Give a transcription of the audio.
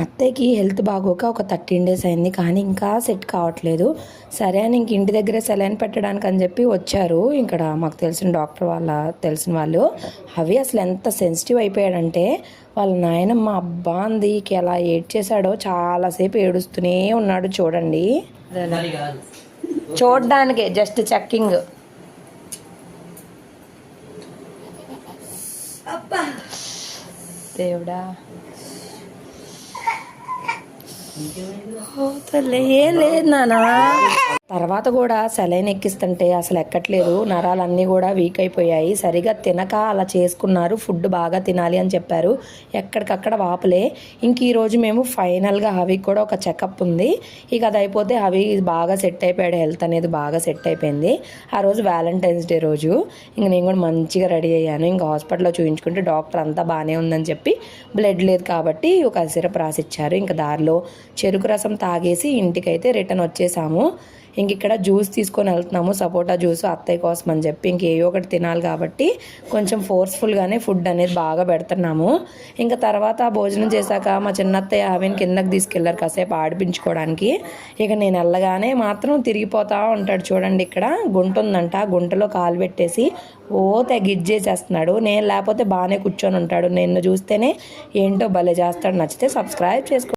అత్తయ్యకి హెల్త్ బాగోక ఒక 13 డేస్ అయింది, కానీ ఇంకా సెట్ కావట్లేదు. సరే అని ఇంక ఇంటి దగ్గరే సెలైన్ పెట్టడానికి అని చెప్పి వచ్చారు. ఇక్కడ మాకు తెలిసిన డాక్టర్ తెలిసిన వాళ్ళు. అవి అసలు ఎంత సెన్సిటివ్ అయిపోయాడంటే వాళ్ళ నాయనమ్మ అబ్బా అందికి ఎలా ఏడ్చేశాడో, చాలాసేపు ఏడుస్తూనే ఉన్నాడు. చూడండి, చూడడానికే జస్ట్ చెక్కింగ్. దేవుడా, ఏం లేదు నానా. తర్వాత కూడా సెలైన్ ఎక్కిస్తుంటే అసలు ఎక్కట్లేదు. నరాలన్నీ కూడా వీక్ అయిపోయాయి. సరిగా తినక అలా చేసుకున్నారు. ఫుడ్ బాగా తినాలి అని చెప్పారు. ఎక్కడికక్కడ వాపులే. ఇంక ఈరోజు మేము ఫైనల్గా హవికి కూడా ఒక చెకప్ ఉంది. ఇక అది అయిపోతే హవి బాగా సెట్ అయిపోయాడు. హెల్త్ అనేది బాగా సెట్ అయిపోయింది. ఆ రోజు వ్యాలంటైన్స్ డే రోజు ఇంక నేను కూడా మంచిగా రెడీ అయ్యాను. ఇంకా హాస్పిటల్లో చూపించుకుంటే డాక్టర్ అంతా బాగానే ఉందని చెప్పి బ్లడ్ లేదు కాబట్టి ఒక సిరప్ రాసిచ్చారు. ఇంకా దారిలో చెరుకు రసం తాగేసి ఇంటికైతే రిటర్న్ వచ్చేసాము. ఇంక ఇక్కడ జ్యూస్ తీసుకొని వెళ్తున్నాము, సపోటా జ్యూస్ అత్తయ్య కోసం అని చెప్పి. ఇంకేదో ఒకటి తినాలి కాబట్టి కొంచెం ఫోర్స్ఫుల్గానే ఫుడ్ అనేది బాగా పెడుతున్నాము. ఇంకా తర్వాత భోజనం చేశాక మా చిన్నత్తయ్య ఆమెను కిందకి తీసుకెళ్లారు కాసేపు ఆడిపించుకోవడానికి. ఇక నేను వెళ్ళగానే మాత్రం తిరిగిపోతా ఉంటాడు. చూడండి, ఇక్కడ గుంట ఉందంట, గుంటలో కాలు పెట్టేసి తెగిచ్చేసేస్తున్నాడు. నేను లేకపోతే బాగానే కూర్చొని ఉంటాడు. నిన్ను చూస్తేనే ఏంటో భలే చేస్తాడు. నచ్చితే సబ్స్క్రైబ్ చేసుకో.